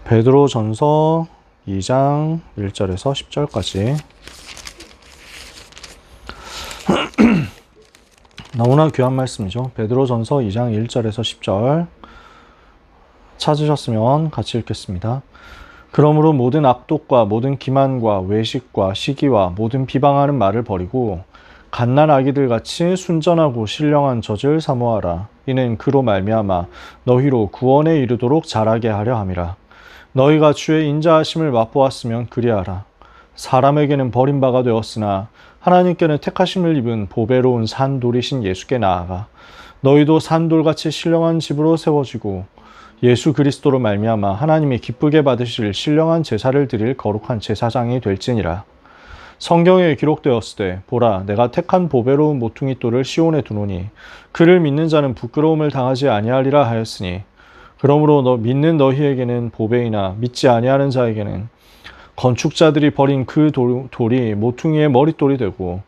베드로전서 2장 1절에서 10절까지 너무나 귀한 말씀이죠. 베드로전서 2장 1절에서 10절 찾으셨으면 같이 읽겠습니다. 그러므로 모든 악독과 모든 기만과 외식과 시기와 모든 비방하는 말을 버리고 갓난 아기들 같이 순전하고 신령한 젖을 사모하라. 이는 그로 말미암아 너희로 구원에 이르도록 자라게 하려 함이라. 너희가 주의 인자하심을 맛보았으면 그리하라. 사람에게는 버림바가 되었으나 하나님께는 택하심을 입은 보배로운 산돌이신 예수께 나아가 너희도 산돌같이 신령한 집으로 세워지고 예수 그리스도로 말미암아 하나님이 기쁘게 받으실 신령한 제사를 드릴 거룩한 제사장이 될지니라. 성경에 기록되었으되 보라 내가 택한 보배로운 모퉁이 돌을 시온에 두노니 그를 믿는 자는 부끄러움을 당하지 아니하리라 하였으니 그러므로 믿는 너희에게는 보배이나 믿지 아니하는 자에게는 건축자들이 버린 그 돌이 모퉁이의 머릿돌이 되고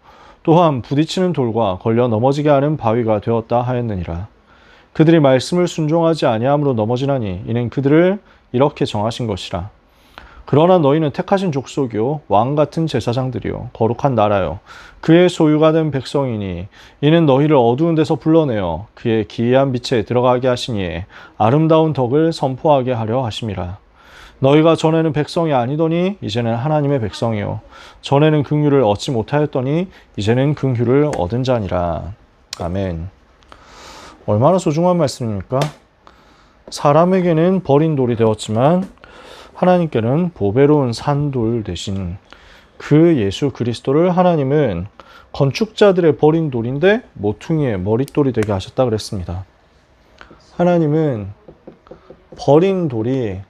또한 부딪히는 돌과 걸려 넘어지게 하는 바위가 되었다 하였느니라. 그들이 말씀을 순종하지 아니함으로 넘어지나니 이는 그들을 이렇게 정하신 것이라. 그러나 너희는 택하신 족속이요 왕 같은 제사장들이요 거룩한 나라요 그의 소유가 된 백성이니 이는 너희를 어두운 데서 불러내어 그의 기이한 빛에 들어가게 하시니 아름다운 덕을 선포하게 하려 하심이라. 너희가 전에는 백성이 아니더니 이제는 하나님의 백성이요 전에는 긍휼을 얻지 못하였더니 이제는 긍휼을 얻은 자니라. 아멘. 얼마나 소중한 말씀입니까? 사람에게는 버린 돌이 되었지만 하나님께는 보배로운 산돌 대신 그 예수 그리스도를 하나님은 건축자들의 버린 돌인데 모퉁이의 머릿돌이 되게 하셨다 그랬습니다. 하나님은 버린 돌이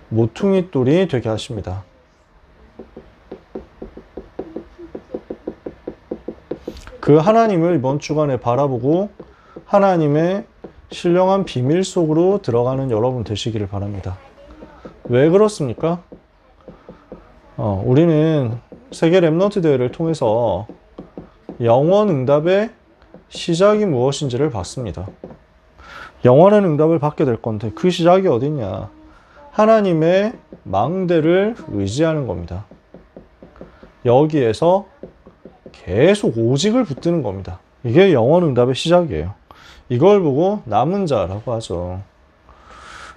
모퉁이 돌이 되게 하십니다. 그 하나님을 이번 주간에 바라보고 하나님의 신령한 비밀 속으로 들어가는 여러분 되시기를 바랍니다. 왜 그렇습니까? 우리는 세계 랩넌트 대회를 통해서 영원 응답의 시작이 무엇인지를 봤습니다. 영원한 응답을 받게 될 건데 그 시작이 어디냐? 하나님의 망대를 의지하는 겁니다. 여기에서 계속 오직을 붙드는 겁니다. 이게 영원 응답의 시작이에요. 이걸 보고 남은 자라고 하죠.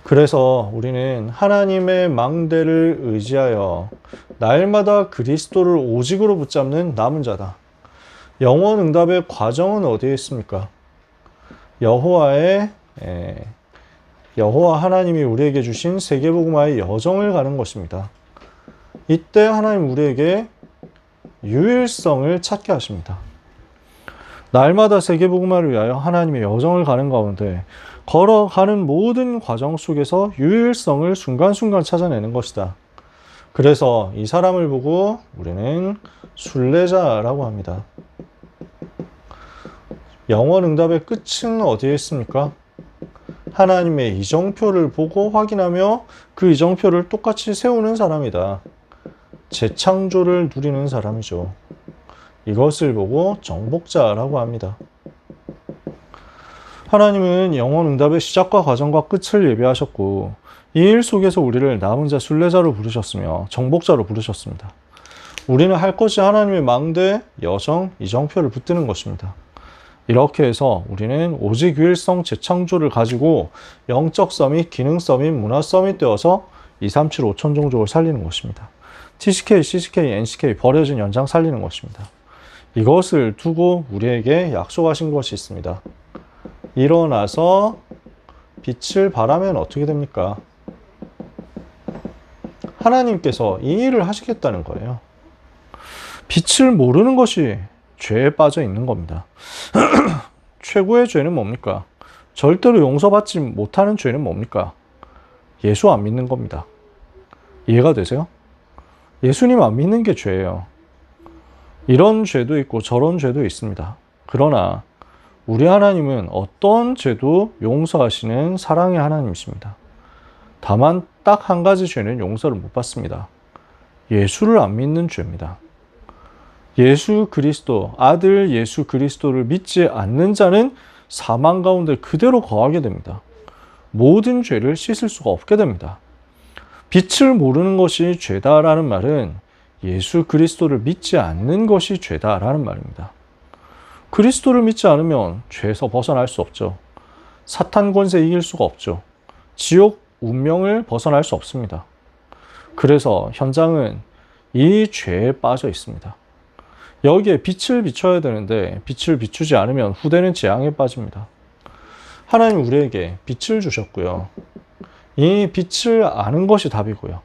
그래서 우리는 하나님의 망대를 의지하여 날마다 그리스도를 오직으로 붙잡는 남은 자다. 영원 응답의 과정은 어디에 있습니까? 여호와 하나님이 우리에게 주신 세계복음화의 여정을 가는 것입니다. 이때 하나님 우리에게 유일성을 찾게 하십니다. 날마다 세계복음화를 위하여 하나님의 여정을 가는 가운데 걸어가는 모든 과정 속에서 유일성을 순간순간 찾아내는 것이다. 그래서 이 사람을 보고 우리는 순례자라고 합니다. 영원 응답의 끝은 어디에 있습니까? 하나님의 이정표를 보고 확인하며 그 이정표를 똑같이 세우는 사람이다. 재창조를 누리는 사람이죠. 이것을 보고 정복자라고 합니다. 하나님은 영원 응답의 시작과 과정과 끝을 예비하셨고 이 일 속에서 우리를 남은 자 순례자로 부르셨으며 정복자로 부르셨습니다. 우리는 할 것이 하나님의 망대, 여정, 이정표를 붙드는 것입니다. 이렇게 해서 우리는 오직 유일성 재창조를 가지고 영적 서밋, 기능 서밋, 문화 서밋 되어서 237 5천 종족을 살리는 것입니다. TCK, CCK, NCK 버려진 연장 살리는 것입니다. 이것을 두고 우리에게 약속하신 것이 있습니다. 일어나서 빛을 발하면 어떻게 됩니까? 하나님께서 이 일을 하시겠다는 거예요. 빛을 모르는 것이 죄에 빠져 있는 겁니다. 최고의 죄는 뭡니까? 절대로 용서받지 못하는 죄는 뭡니까? 예수 안 믿는 겁니다. 이해가 되세요? 예수님 안 믿는 게 죄예요. 이런 죄도 있고 저런 죄도 있습니다. 그러나 우리 하나님은 어떤 죄도 용서하시는 사랑의 하나님이십니다. 다만 딱 한 가지 죄는 용서를 못 받습니다. 예수를 안 믿는 죄입니다. 예수 그리스도, 아들 예수 그리스도를 믿지 않는 자는 사망 가운데 그대로 거하게 됩니다. 모든 죄를 씻을 수가 없게 됩니다. 빛을 모르는 것이 죄다라는 말은 예수 그리스도를 믿지 않는 것이 죄다라는 말입니다. 그리스도를 믿지 않으면 죄에서 벗어날 수 없죠. 사탄 권세 이길 수가 없죠. 지옥 운명을 벗어날 수 없습니다. 그래서 현장은 이 죄에 빠져 있습니다. 여기에 빛을 비춰야 되는데 빛을 비추지 않으면 후대는 재앙에 빠집니다. 하나님 우리에게 빛을 주셨고요. 이 빛을 아는 것이 답이고요.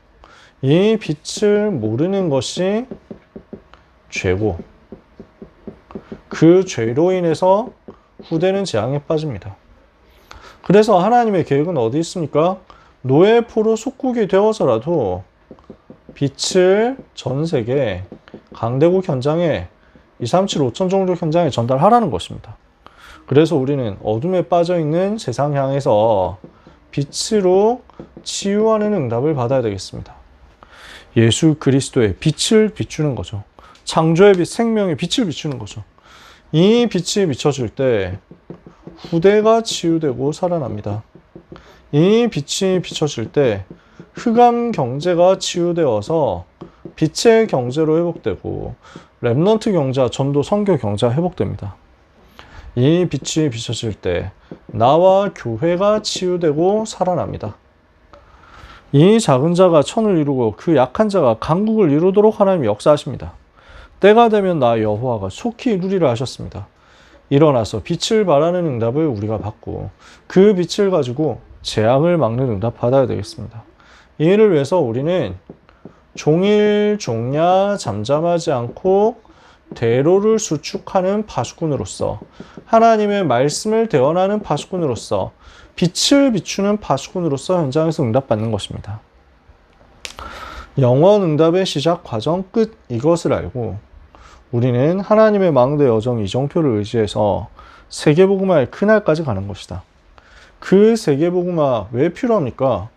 이 빛을 모르는 것이 죄고 그 죄로 인해서 후대는 재앙에 빠집니다. 그래서 하나님의 계획은 어디 있습니까? 노예 포로 속국이 되어서라도 빛을 전 세계 강대국 현장에 237 5천 종족 현장에 전달하라는 것입니다. 그래서 우리는 어둠에 빠져있는 세상 향해서 빛으로 치유하는 응답을 받아야 되겠습니다. 예수 그리스도의 빛을 비추는 거죠. 창조의 빛, 생명의 빛을 비추는 거죠. 이 빛이 비춰질 때 후대가 치유되고 살아납니다. 이 빛이 비춰질 때 흑암 경제가 치유되어서 빛의 경제로 회복되고 렘넌트 경제와 전도 선교 경제가 회복됩니다. 이 빛이 비춰질 때 나와 교회가 치유되고 살아납니다. 이 작은 자가 천을 이루고 그 약한 자가 강국을 이루도록 하나님이 역사하십니다. 때가 되면 나 여호와가 속히 이루리라 하셨습니다. 일어나서 빛을 발하는 응답을 우리가 받고 그 빛을 가지고 재앙을 막는 응답 받아야 되겠습니다. 이를 위해서 우리는 종일 종야 잠잠하지 않고 대로를 수축하는 파수꾼으로서 하나님의 말씀을 대언하는 파수꾼으로서 빛을 비추는 파수꾼으로서 현장에서 응답받는 것입니다. 영원 응답의 시작 과정 끝 이것을 알고 우리는 하나님의 망대 여정 이정표를 의지해서 세계복음화의 그날까지 가는 것이다. 그 세계복음화 왜 필요합니까?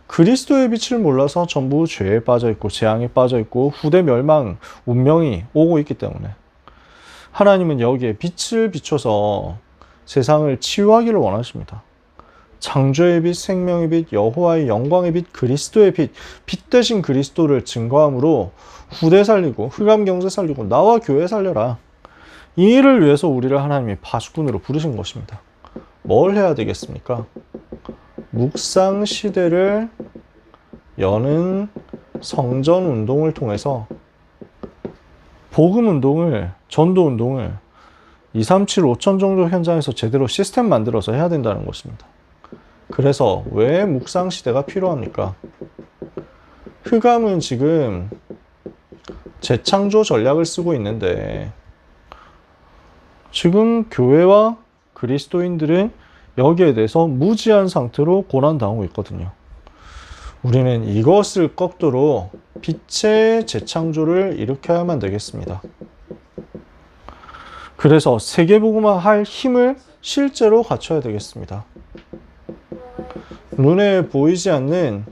그리스도의 빛을 몰라서 전부 죄에 빠져있고 재앙에 빠져있고 후대 멸망, 운명이 오고 있기 때문에 하나님은 여기에 빛을 비춰서 세상을 치유하기를 원하십니다. 창조의 빛, 생명의 빛, 여호와의 영광의 빛, 그리스도의 빛, 빛 대신 그리스도를 증거함으로 후대 살리고 흑암 경제 살리고 나와 교회 살려라. 이 일을 위해서 우리를 하나님이 파수꾼으로 부르신 것입니다. 뭘 해야 되겠습니까? 묵상 시대를 여는 성전 운동을 통해서 복음 운동을, 전도 운동을 237 5천 종족 현장에서 제대로 시스템 만들어서 해야 된다는 것입니다. 그래서 왜 묵상 시대가 필요합니까? 흑암은 지금 재창조 전략을 쓰고 있는데 지금 교회와 그리스도인들은 여기에 대해서 무지한 상태로 고난당하고 있거든요. 우리는 이것을 꺾도록 빛의 재창조를 일으켜야만 되겠습니다. 그래서 세계복음화 할 힘을 실제로 갖춰야 되겠습니다. 눈에 보이지 않는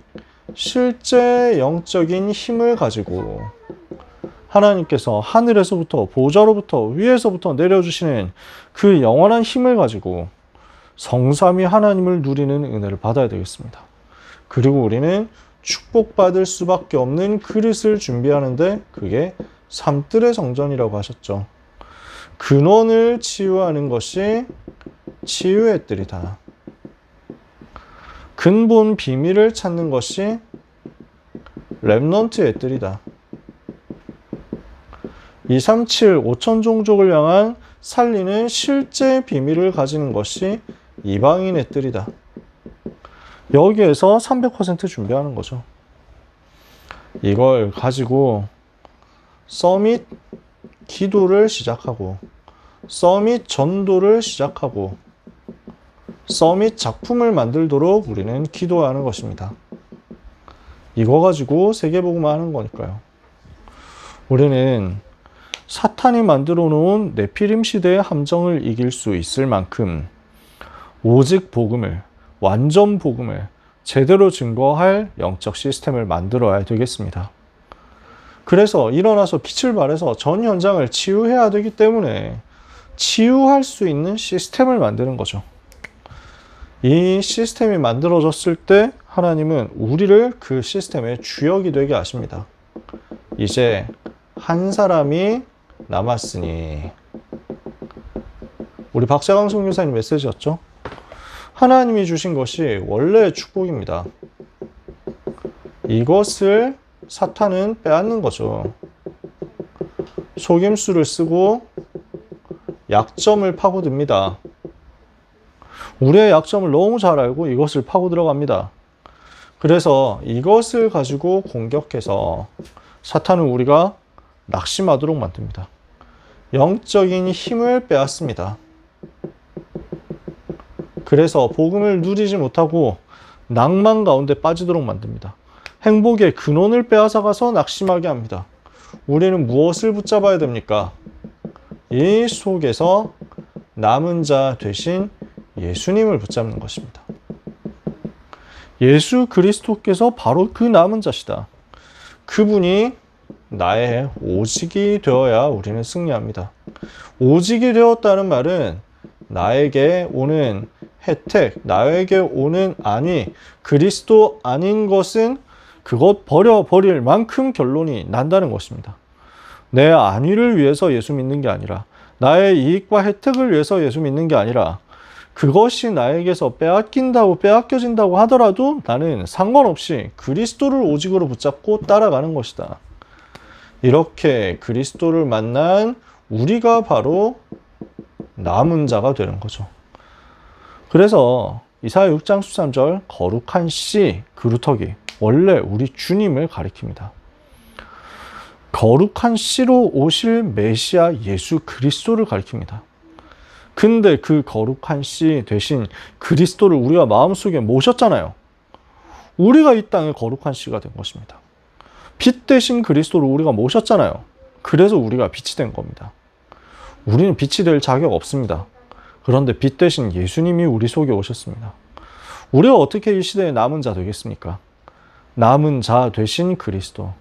실제 영적인 힘을 가지고 하나님께서 하늘에서부터 보좌로부터 위에서부터 내려주시는 그 영원한 힘을 가지고 성삼위 하나님을 누리는 은혜를 받아야 되겠습니다. 그리고 우리는 축복받을 수밖에 없는 그릇을 준비하는데 그게 삼뜰의 성전이라고 하셨죠. 근원을 치유하는 것이 치유의 뜰이다. 근본 비밀을 찾는 것이 렘넌트의 뜰이다. 237 5천 종족을 향한 살리는 실제 비밀을 가지는 것이 이방인의 뜰이다. 여기에서 300% 준비하는 거죠. 이걸 가지고 서밋 기도를 시작하고 서밋 전도를 시작하고 서밋 작품을 만들도록 우리는 기도하는 것입니다. 이거 가지고 세계복음화 하는 거니까요. 우리는 사탄이 만들어 놓은 네피림 시대의 함정을 이길 수 있을 만큼 오직 복음을, 완전 복음을 제대로 증거할 영적 시스템을 만들어야 되겠습니다. 그래서 일어나서 빛을 발해서 전 현장을 치유해야 되기 때문에 치유할 수 있는 시스템을 만드는 거죠. 이 시스템이 만들어졌을 때 하나님은 우리를 그 시스템의 주역이 되게 하십니다. 이제 한 사람이 남았으니, 우리 박재광 선교사님 메시지였죠. 하나님이 주신 것이 원래의 축복입니다. 이것을 사탄은 빼앗는 거죠. 속임수를 쓰고 약점을 파고듭니다. 우리의 약점을 너무 잘 알고 이것을 파고 들어갑니다. 그래서 이것을 가지고 공격해서 사탄은 우리가 낙심하도록 만듭니다. 영적인 힘을 빼앗습니다. 그래서 복음을 누리지 못하고 낭만 가운데 빠지도록 만듭니다. 행복의 근원을 빼앗아가서 낙심하게 합니다. 우리는 무엇을 붙잡아야 됩니까? 이 속에서 남은 자 되신 예수님을 붙잡는 것입니다. 예수 그리스도께서 바로 그 남은 자시다. 그분이 나의 오직이 되어야 우리는 승리합니다. 오직이 되었다는 말은 나에게 오는 혜택, 나에게 오는 안위, 그리스도 아닌 것은 그것 버려버릴 만큼 결론이 난다는 것입니다. 내 안위를 위해서 예수 믿는 게 아니라, 나의 이익과 혜택을 위해서 예수 믿는 게 아니라, 그것이 나에게서 빼앗겨진다고 하더라도 나는 상관없이 그리스도를 오직으로 붙잡고 따라가는 것이다. 이렇게 그리스도를 만난 우리가 바로 남은 자가 되는 거죠. 그래서 이사야 6장 13절 거룩한 씨, 그루터기, 원래 우리 주님을 가리킵니다. 거룩한 씨로 오실 메시아 예수 그리스도를 가리킵니다. 근데 그 거룩한 씨 대신 그리스도를 우리가 마음속에 모셨잖아요. 우리가 이 땅에 거룩한 씨가 된 것입니다. 빛 대신 그리스도를 우리가 모셨잖아요. 그래서 우리가 빛이 된 겁니다. 우리는 빛이 될 자격 없습니다. 그런데 빛 대신 예수님이 우리 속에 오셨습니다. 우리가 어떻게 이 시대의 남은 자 되겠습니까? 남은 자 되신 그리스도.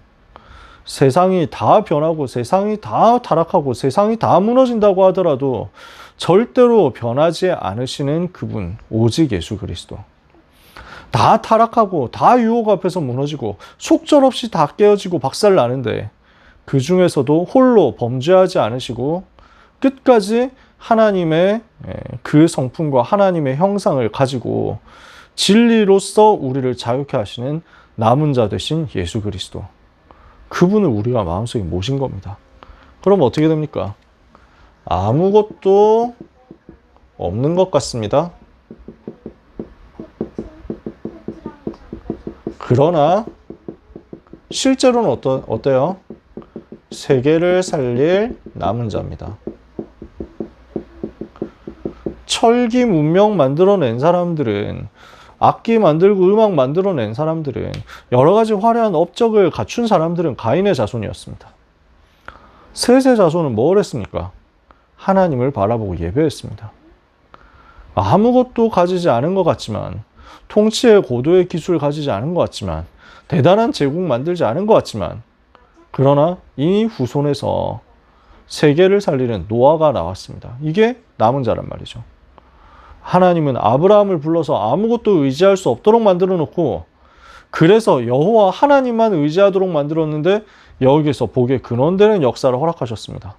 세상이 다 변하고 세상이 다 타락하고 세상이 다 무너진다고 하더라도 절대로 변하지 않으시는 그분, 오직 예수 그리스도. 다 타락하고 다 유혹 앞에서 무너지고 속절없이 다 깨어지고 박살나는데 그 중에서도 홀로 범죄하지 않으시고 끝까지 하나님의 그 성품과 하나님의 형상을 가지고 진리로서 우리를 자유케 하시는 남은 자 되신 예수 그리스도. 그분을 우리가 마음속에 모신 겁니다. 그럼 어떻게 됩니까? 아무것도 없는 것 같습니다. 그러나 실제로는 어때요? 세계를 살릴 남은 자입니다. 철기 문명 만들어낸 사람들은, 악기 만들고 음악 만들어낸 사람들은, 여러 가지 화려한 업적을 갖춘 사람들은 가인의 자손이었습니다. 셋의 자손은 뭘 했습니까? 하나님을 바라보고 예배했습니다. 아무것도 가지지 않은 것 같지만, 통치의 고도의 기술을 가지지 않은 것 같지만, 대단한 제국 만들지 않은 것 같지만, 그러나 이 후손에서 세계를 살리는 노아가 나왔습니다. 이게 남은 자란 말이죠. 하나님은 아브라함을 불러서 아무것도 의지할 수 없도록 만들어 놓고, 그래서 여호와 하나님만 의지하도록 만들었는데 여기서 복의 근원되는 역사를 허락하셨습니다.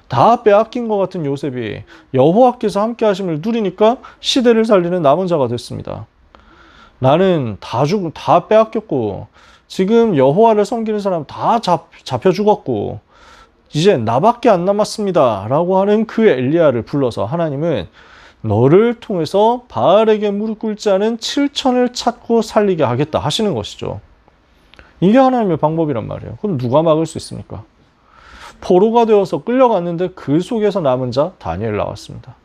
다 빼앗긴 것 같은 요셉이 여호와께서 함께 하심을 누리니까 시대를 살리는 남은 자가 됐습니다. 나는 다 빼앗겼고 지금 여호와를 섬기는 사람 다 잡혀 죽었고 이제 나밖에 안 남았습니다 라고 하는 그 엘리야를 불러서 하나님은 너를 통해서 바알에게 무릎 꿇지 않은 7천을 찾고 살리게 하겠다 하시는 것이죠. 이게 하나님의 방법이란 말이에요. 그럼 누가 막을 수 있습니까? 포로가 되어서 끌려갔는데 그 속에서 남은 자 다니엘 나왔습니다.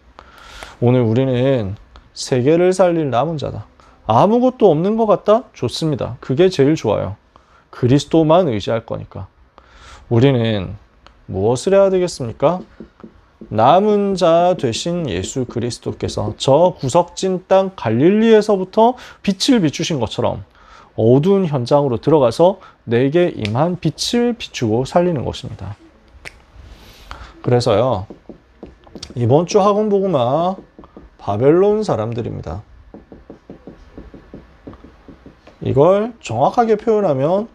오늘 우리는 세계를 살릴 남은 자다. 아무것도 없는 것 같다? 좋습니다. 그게 제일 좋아요. 그리스도만 의지할 거니까. 우리는 무엇을 해야 되겠습니까? 남은 자 되신 예수 그리스도께서 저 구석진 땅 갈릴리에서부터 빛을 비추신 것처럼 어두운 현장으로 들어가서 내게 임한 빛을 비추고 살리는 것입니다. 그래서요, 이번 주 학원 복음화 바벨론 사람들입니다. 이걸 정확하게 표현하면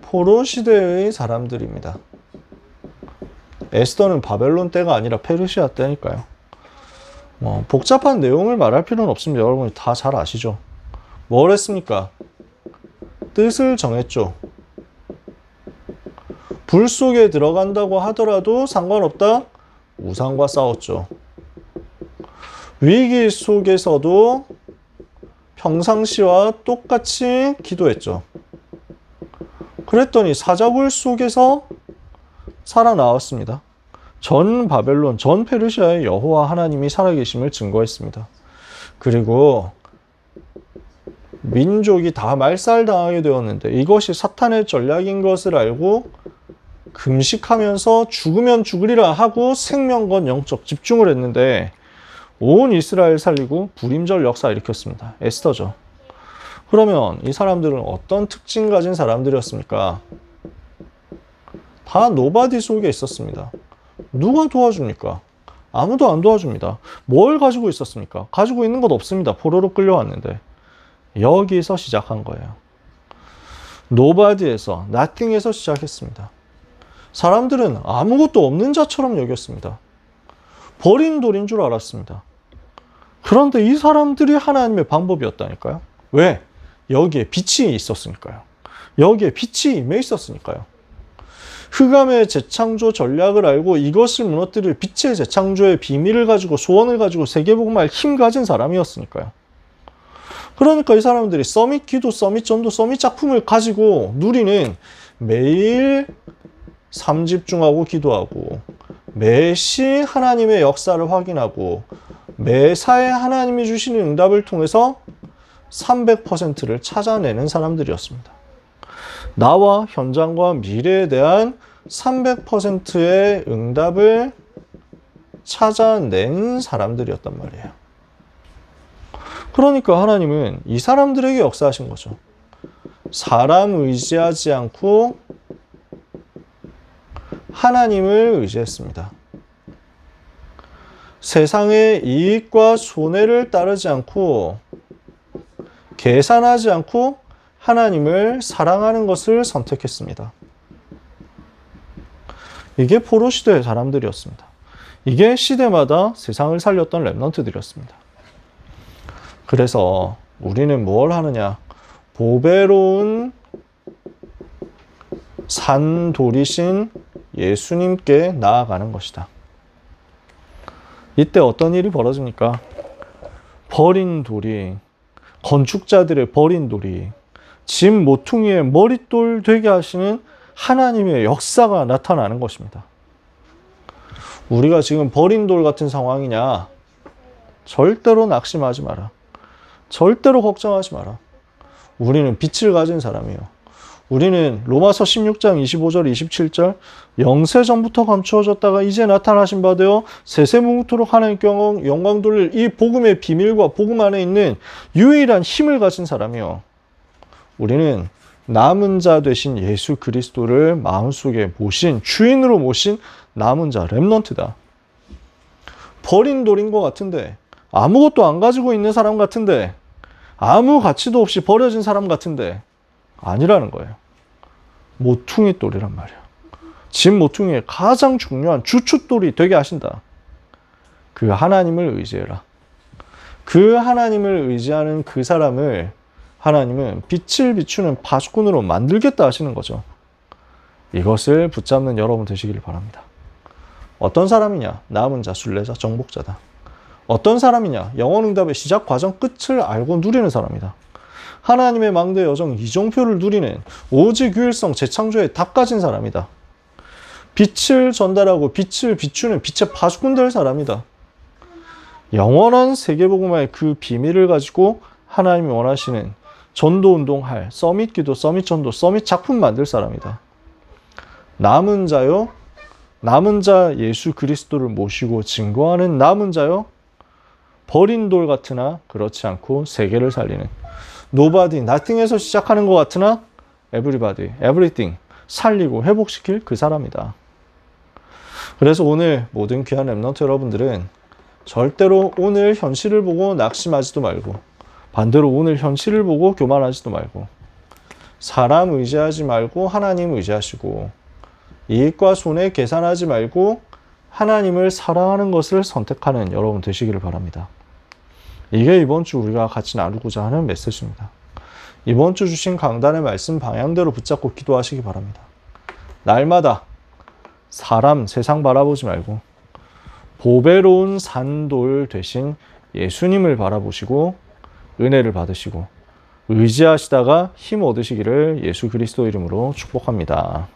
포로 시대의 사람들입니다. 에스더는 바벨론 때가 아니라 페르시아 때니까요. 복잡한 내용을 말할 필요는 없습니다. 여러분이 다 잘 아시죠? 뭘 했습니까? 뜻을 정했죠. 불 속에 들어간다고 하더라도 상관없다. 우상과 싸웠죠. 위기 속에서도 평상시와 똑같이 기도했죠. 그랬더니 사자굴 속에서 살아나왔습니다. 전 바벨론, 전 페르시아의 여호와 하나님이 살아계심을 증거했습니다. 그리고 민족이 다 말살당하게 되었는데 이것이 사탄의 전략인 것을 알고 금식하면서 죽으면 죽으리라 하고 생명건 영적 집중을 했는데 온 이스라엘 살리고 불임절 역사 일으켰습니다. 에스더죠. 그러면 이 사람들은 어떤 특징 가진 사람들이었습니까? 다 노바디 속에 있었습니다. 누가 도와줍니까? 아무도 안 도와줍니다. 뭘 가지고 있었습니까? 가지고 있는 것 없습니다. 포로로 끌려왔는데. 여기서 시작한 거예요. 노바디에서, nothing에서 시작했습니다. 사람들은 아무것도 없는 자처럼 여겼습니다. 버린 돌인 줄 알았습니다. 그런데 이 사람들이 하나님의 방법이었다니까요. 왜? 여기에 빛이 있었으니까요. 여기에 빛이 임해 있었으니까요. 흑암의 재창조 전략을 알고 이것을 무너뜨릴 빛의 재창조의 비밀을 가지고 소원을 가지고 세계복음할 힘 가진 사람이었으니까요. 그러니까 이 사람들이 서밋 기도, 서밋 전도, 서밋 작품을 가지고 누리는 매일 삼집중하고 기도하고 매시 하나님의 역사를 확인하고 매사에 하나님이 주시는 응답을 통해서 300%를 찾아내는 사람들이었습니다. 나와 현장과 미래에 대한 300%의 응답을 찾아낸 사람들이었단 말이에요. 그러니까 하나님은 이 사람들에게 역사하신 거죠. 사람 의지하지 않고 하나님을 의지했습니다. 세상의 이익과 손해를 따르지 않고 계산하지 않고 하나님을 사랑하는 것을 선택했습니다. 이게 포로 시대의 사람들이었습니다. 이게 시대마다 세상을 살렸던 렘넌트들이었습니다. 그래서 우리는 뭘 하느냐? 보배로운 산돌이신 예수님께 나아가는 것이다. 이때 어떤 일이 벌어집니까? 버린 돌이, 건축자들의 버린 돌이 집 모퉁이의 머릿돌 되게 하시는 하나님의 역사가 나타나는 것입니다. 우리가 지금 버린 돌 같은 상황이냐? 절대로 낙심하지 마라. 절대로 걱정하지 마라. 우리는 빛을 가진 사람이에요. 우리는 로마서 16장 25절 27절 영세 전부터 감추어졌다가 이제 나타나신 바 되어 세세무토록 하나님께 영광 돌릴 이 복음의 비밀과 복음 안에 있는 유일한 힘을 가진 사람이요. 우리는 남은 자 되신 예수 그리스도를 마음속에 모신 주인으로 모신 남은 자 렘넌트다. 버린 돌인 것 같은데 아무것도 안 가지고 있는 사람 같은데 아무 가치도 없이 버려진 사람 같은데 아니라는 거예요. 모퉁이 돌이란 말이에요. 집 모퉁이의 가장 중요한 주춧돌이 되게 하신다. 그 하나님을 의지해라. 그 하나님을 의지하는 그 사람을 하나님은 빛을 비추는 파수꾼으로 만들겠다 하시는 거죠. 이것을 붙잡는 여러분 되시기를 바랍니다. 어떤 사람이냐? 남은 자, 순례자, 정복자다. 어떤 사람이냐? 영원응답의 시작 과정 끝을 알고 누리는 사람이다. 하나님의 망대 여정 이정표를 누리는 오직 유일성 재창조의 답 가진 사람이다. 빛을 전달하고 빛을 비추는 빛의 파수꾼 될 사람이다. 영원한 세계복음화의 그 비밀을 가지고 하나님이 원하시는 전도운동할 서밋 기도, 서밋 전도, 서밋 작품 만들 사람이다. 남은 자요, 남은 자 예수 그리스도를 모시고 증거하는 남은 자요, 버린 돌 같으나 그렇지 않고 세계를 살리는 nobody, nothing에서 시작하는 것 같으나 everybody, everything 살리고 회복시킬 그 사람이다. 그래서 오늘 모든 귀한 렘넌트 여러분들은 절대로 오늘 현실을 보고 낙심하지도 말고 반대로 오늘 현실을 보고 교만하지도 말고 사람 의지하지 말고 하나님 의지하시고 이익과 손해 계산하지 말고 하나님을 사랑하는 것을 선택하는 여러분 되시기를 바랍니다. 이게 이번 주 우리가 같이 나누고자 하는 메시지입니다. 이번 주 주신 강단의 말씀 방향대로 붙잡고 기도하시기 바랍니다. 날마다 사람, 세상 바라보지 말고 보배로운 산돌 되신 예수님을 바라보시고 은혜를 받으시고 의지하시다가 힘 얻으시기를 예수 그리스도 이름으로 축복합니다.